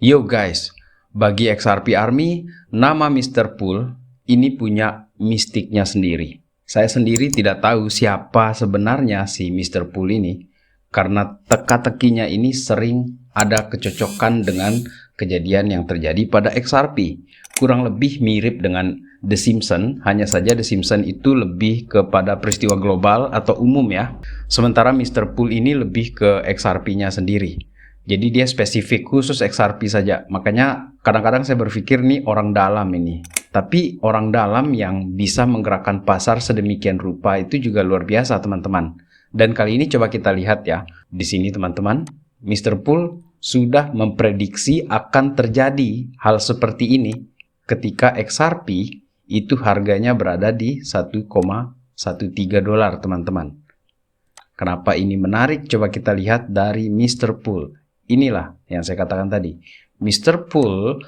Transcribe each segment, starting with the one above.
Yo guys, bagi XRP Army, nama Mr. Pool ini punya mistiknya sendiri. Saya sendiri tidak tahu siapa sebenarnya si Mr. Pool ini, karena teka-tekinya ini sering ada kecocokan dengan kejadian yang terjadi pada XRP. Kurang lebih mirip dengan The Simpsons, hanya saja The Simpsons itu lebih kepada peristiwa global atau umum ya. Sementara Mr. Pool ini lebih ke XRP-nya sendiri. Jadi dia spesifik khusus XRP saja. Makanya kadang-kadang saya berpikir nih orang dalam ini. Tapi orang dalam yang bisa menggerakkan pasar sedemikian rupa itu juga luar biasa teman-teman. Dan kali ini coba kita lihat ya. Di sini teman-teman, Mr. Pool sudah memprediksi akan terjadi hal seperti ini ketika XRP itu harganya berada di 1,13 dolar teman-teman. Kenapa ini menarik? Coba kita lihat dari Mr. Pool. Inilah yang saya katakan tadi. Mr. Pool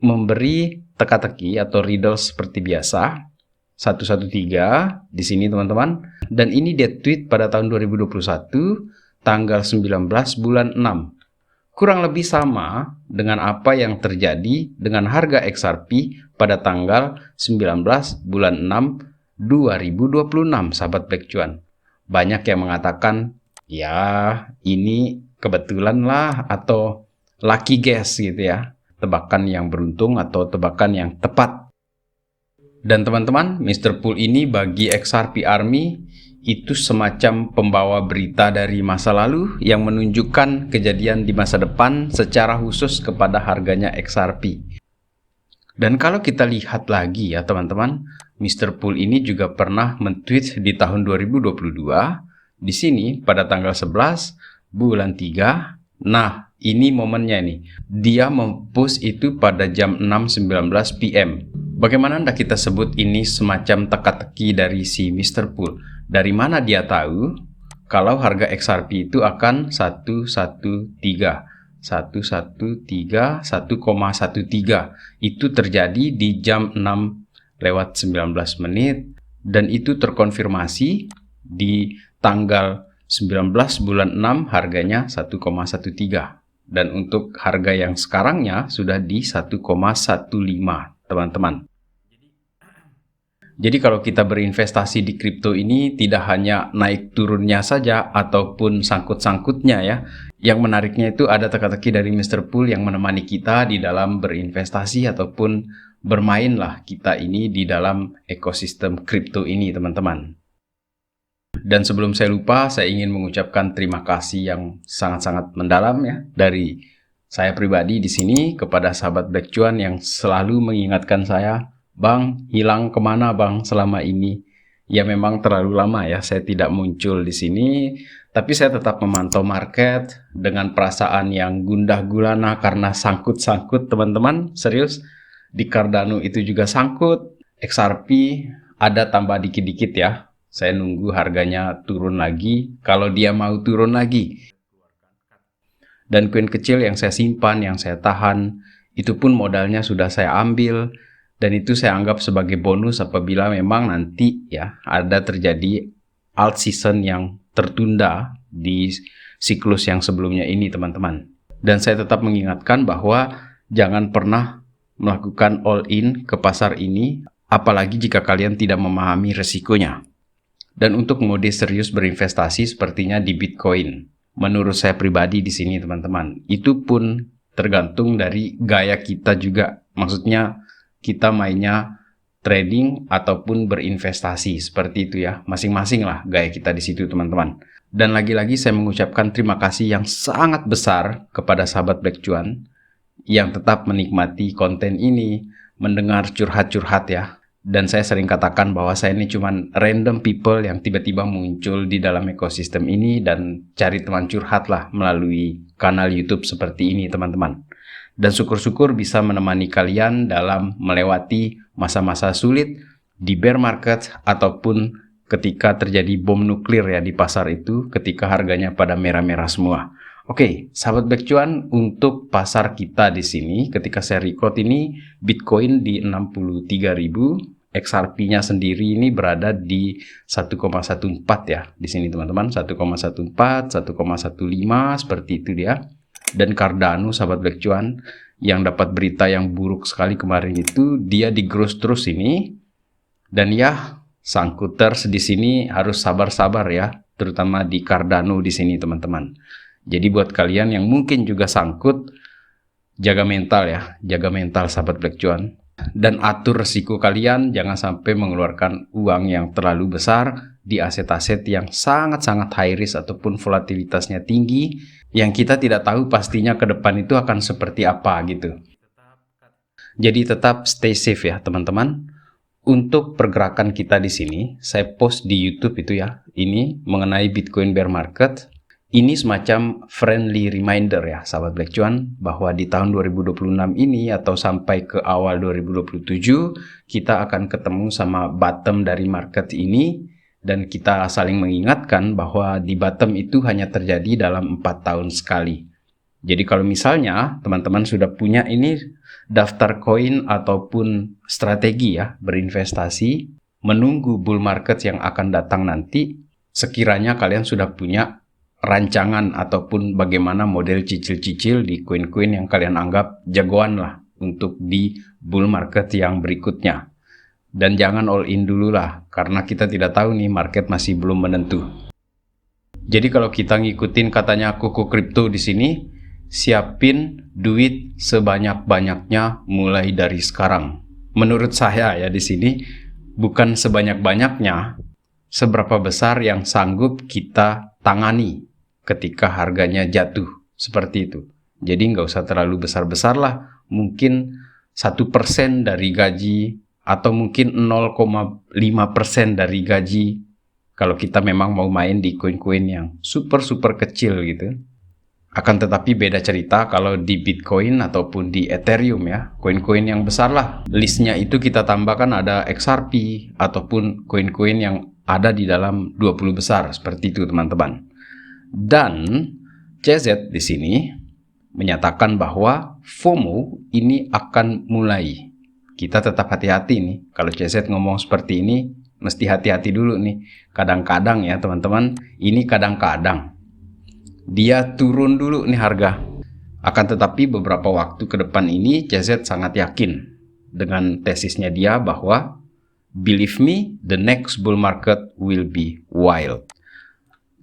memberi teka-teki atau riddle seperti biasa. 113 di sini teman-teman. Dan ini dia tweet pada tahun 2021 tanggal 19 bulan 6. Kurang lebih sama dengan apa yang terjadi dengan harga XRP pada tanggal 19 bulan 6 2026 sahabat Black Cuan. Banyak yang mengatakan ya ini kebetulan lah atau lucky guess gitu ya, tebakan yang beruntung atau tebakan yang tepat. Dan teman-teman, Mr. Pool ini bagi XRP Army itu semacam pembawa berita dari masa lalu yang menunjukkan kejadian di masa depan secara khusus kepada harganya XRP. Dan kalau kita lihat lagi ya teman-teman, Mr. Pool ini juga pernah men-tweet di tahun 2022 di sini pada tanggal 11 bulan 3. Nah, ini momennya nih. Dia mempost itu pada jam 6.19 PM. Bagaimana Anda kita sebut ini semacam teka-teki dari si Mr. Pool? Dari mana dia tahu kalau harga XRP itu akan 113 itu terjadi di jam 6:19 dan itu terkonfirmasi di tanggal 19 bulan 6 harganya 1,13 dan untuk harga yang sekarangnya sudah di 1,15 teman-teman. Jadi kalau kita berinvestasi di kripto ini tidak hanya naik turunnya saja ataupun sangkut-sangkutnya ya. Yang menariknya itu ada teka-teki dari Mr. Pool yang menemani kita di dalam berinvestasi ataupun bermainlah kita ini di dalam ekosistem kripto ini teman-teman. Dan sebelum saya lupa, saya ingin mengucapkan terima kasih yang sangat-sangat mendalam ya dari saya pribadi di sini kepada sahabat Black Cuan yang selalu mengingatkan saya, Bang, hilang kemana Bang selama ini? Ya memang terlalu lama ya saya tidak muncul di sini, tapi saya tetap memantau market dengan perasaan yang gundah gulana karena sangkut-sangkut teman-teman, serius. Di Cardano itu juga sangkut, XRP ada tambah dikit-dikit ya. Saya nunggu harganya turun lagi, kalau dia mau turun lagi. Dan koin kecil yang saya simpan, yang saya tahan, itu pun modalnya sudah saya ambil. Dan itu saya anggap sebagai bonus apabila memang nanti ya ada terjadi alt season yang tertunda di siklus yang sebelumnya ini teman-teman. Dan saya tetap mengingatkan bahwa jangan pernah melakukan all in ke pasar ini apalagi jika kalian tidak memahami resikonya. Dan untuk mode serius berinvestasi sepertinya di Bitcoin. Menurut saya pribadi di sini teman-teman, itu pun tergantung dari gaya kita juga. Maksudnya kita mainnya trading ataupun berinvestasi seperti itu ya, masing-masing lah gaya kita di situ teman-teman. Dan lagi-lagi saya mengucapkan terima kasih yang sangat besar kepada sahabat Black Cuan yang tetap menikmati konten ini, mendengar curhat-curhat ya. Dan saya sering katakan bahwa saya ini cuman random people yang tiba-tiba muncul di dalam ekosistem ini dan cari teman curhat lah melalui kanal YouTube seperti ini teman-teman. Dan syukur-syukur bisa menemani kalian dalam melewati masa-masa sulit di bear market ataupun ketika terjadi bom nuklir ya di pasar itu ketika harganya pada merah-merah semua. Oke, sahabat Black Cuan, untuk pasar kita di sini ketika saya record ini Bitcoin di 63.000, XRP-nya sendiri ini berada di 1,14 ya. Di sini teman-teman 1,14, 1,15 seperti itu dia. Dan Cardano, sahabat Black Cuan, yang dapat berita yang buruk sekali kemarin itu, dia digerus terus ini. Dan ya, sangkuters di sini harus sabar-sabar ya, terutama di Cardano di sini teman-teman. Jadi buat kalian yang mungkin juga sangkut, jaga mental ya, jaga mental sahabat Black Cuan. Dan atur resiko kalian, jangan sampai mengeluarkan uang yang terlalu besar di aset-aset yang sangat-sangat high risk ataupun volatilitasnya tinggi, yang kita tidak tahu pastinya ke depan itu akan seperti apa gitu. Jadi tetap stay safe ya teman-teman. Untuk pergerakan kita di sini, saya post di YouTube itu ya, ini mengenai Bitcoin bear market. Ini semacam friendly reminder ya sahabat Black Cuan, bahwa di tahun 2026 ini atau sampai ke awal 2027 kita akan ketemu sama bottom dari market ini, dan kita saling mengingatkan bahwa di bottom itu hanya terjadi dalam 4 tahun sekali. Jadi kalau misalnya teman-teman sudah punya ini daftar koin ataupun strategi ya berinvestasi menunggu bull market yang akan datang nanti, sekiranya kalian sudah punya rancangan ataupun bagaimana model cicil-cicil di koin-koin yang kalian anggap jagoan lah untuk di bull market yang berikutnya. Dan jangan all in dulu lah, karena kita tidak tahu nih, market masih belum menentu. Jadi kalau kita ngikutin katanya Koko Crypto di sini, siapin duit sebanyak-banyaknya mulai dari sekarang. Menurut saya ya di sini, bukan sebanyak-banyaknya, seberapa besar yang sanggup kita tangani ketika harganya jatuh, seperti itu. Jadi nggak usah terlalu besar-besar lah, mungkin 1% dari gaji, atau mungkin 0,5% dari gaji, kalau kita memang mau main di koin-koin yang super kecil gitu. Akan tetapi beda cerita kalau di Bitcoin ataupun di Ethereum ya, koin-koin yang besar lah. Listnya itu kita tambahkan ada XRP ataupun koin-koin yang ada di dalam 20 besar, seperti itu teman-teman. Dan CZ di sini menyatakan bahwa FOMO ini akan mulai. Kita tetap hati-hati nih. Kalau CZ ngomong seperti ini, mesti hati-hati dulu nih. Kadang-kadang ya teman-teman, ini kadang-kadang dia turun dulu nih harga. Akan tetapi beberapa waktu ke depan ini CZ sangat yakin dengan tesisnya dia bahwa believe me, the next bull market will be wild.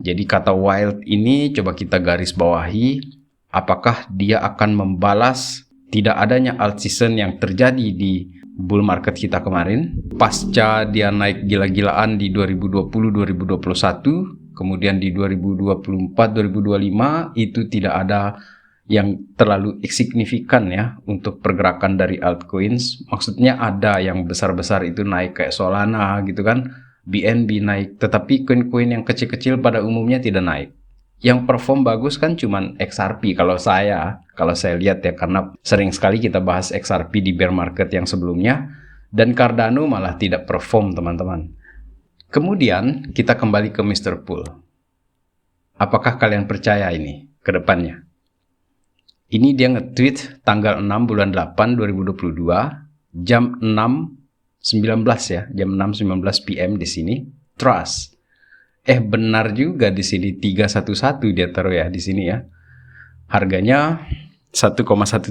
Jadi kata wild ini coba kita garis bawahi, apakah dia akan membalas tidak adanya alt season yang terjadi di bull market kita kemarin, pasca dia naik gila-gilaan di 2020-2021, kemudian di 2024-2025 itu tidak ada yang terlalu signifikan ya untuk pergerakan dari altcoins. Maksudnya ada yang besar-besar itu naik kayak Solana gitu kan, BNB naik, tetapi koin-koin yang kecil-kecil pada umumnya tidak naik. Yang perform bagus kan cuman XRP kalau saya lihat ya, karena sering sekali kita bahas XRP di bear market yang sebelumnya, dan Cardano malah tidak perform teman-teman. Kemudian kita kembali ke Mr. Pool. Apakah kalian percaya ini ke depannya? Ini dia nge-tweet tanggal 6 bulan 8 2022 jam 6.19 ya, jam 6.19 PM di sini. Trust. Benar juga di sini 311 dia taruh ya di sini ya. Harganya 1,13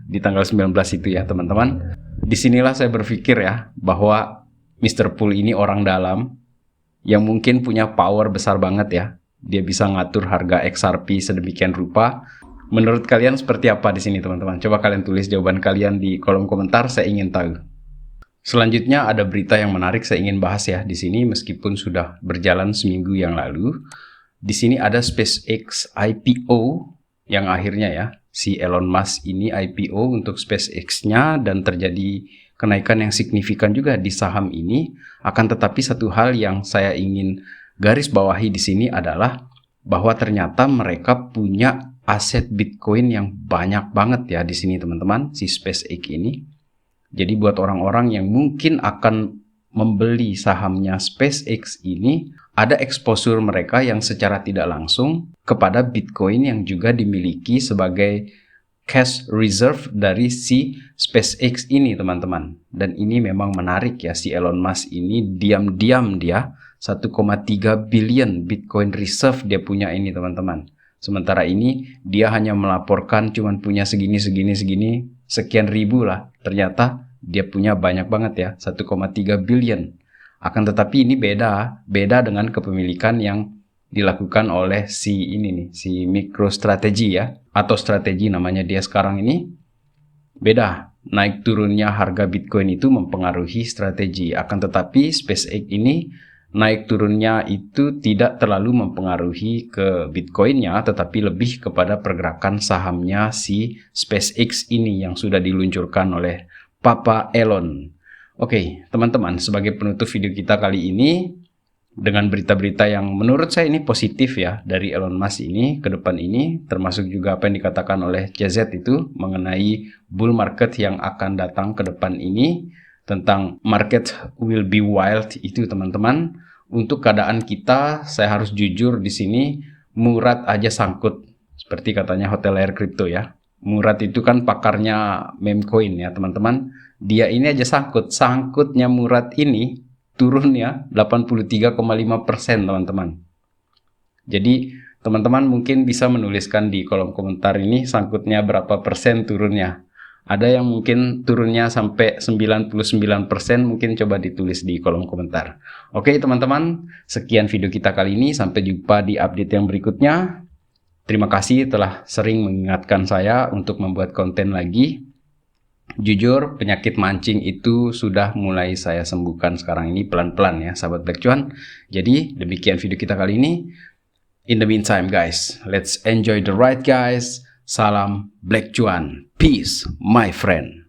di tanggal 19 itu ya teman-teman. Disinilah saya berpikir ya bahwa Mr. Pool ini orang dalam yang mungkin punya power besar banget ya. Dia bisa ngatur harga XRP sedemikian rupa. Menurut kalian seperti apa di sini teman-teman? Coba kalian tulis jawaban kalian di kolom komentar, saya ingin tahu. Selanjutnya ada berita yang menarik saya ingin bahas ya di sini, meskipun sudah berjalan seminggu yang lalu. Di sini ada SpaceX IPO yang akhirnya ya si Elon Musk ini IPO untuk SpaceX-nya, dan terjadi kenaikan yang signifikan juga di saham ini. Akan tetapi satu hal yang saya ingin garis bawahi di sini adalah bahwa ternyata mereka punya aset Bitcoin yang banyak banget ya di sini teman-teman, si SpaceX ini. Jadi buat orang-orang yang mungkin akan membeli sahamnya SpaceX ini, ada exposure mereka yang secara tidak langsung kepada Bitcoin yang juga dimiliki sebagai cash reserve dari si SpaceX ini teman-teman. Dan ini memang menarik ya, si Elon Musk ini diam-diam dia 1,3 billion Bitcoin reserve dia punya ini teman-teman. Sementara ini dia hanya melaporkan cuman punya segini, sekian ribu lah. Ternyata dia punya banyak banget ya, 1,3 billion. Akan tetapi ini beda dengan kepemilikan yang dilakukan oleh si ini nih, si MicroStrategy ya, atau strategi namanya dia sekarang ini. Beda, naik turunnya harga Bitcoin itu mempengaruhi strategi. Akan tetapi SpaceX ini naik turunnya itu tidak terlalu mempengaruhi ke Bitcoinnya, tetapi lebih kepada pergerakan sahamnya si SpaceX ini yang sudah diluncurkan oleh Papa Elon. Oke, teman-teman, sebagai penutup video kita kali ini, dengan berita-berita yang menurut saya ini positif ya dari Elon Musk ini ke depan ini, termasuk juga apa yang dikatakan oleh CZ itu mengenai bull market yang akan datang ke depan ini, tentang market will be wild itu teman-teman. Untuk keadaan kita, saya harus jujur di sini, Murad aja sangkut, seperti katanya Hotel Air Crypto ya. Murad itu kan pakarnya meme coin ya teman-teman. Dia ini aja sangkutnya Murad ini turunnya 83,5% teman-teman. Jadi teman-teman mungkin bisa menuliskan di kolom komentar ini sangkutnya berapa persen turunnya. Ada yang mungkin turunnya sampai 99%, mungkin coba ditulis di kolom komentar. Oke teman-teman, sekian video kita kali ini, sampai jumpa di update yang berikutnya. Terima kasih telah sering mengingatkan saya untuk membuat konten lagi. Jujur, penyakit mancing itu sudah mulai saya sembuhkan sekarang ini pelan-pelan ya, sahabat Black Cuan. Jadi, demikian video kita kali ini. In the meantime guys, let's enjoy the ride guys. Salam Black Cuan. Peace, my friend.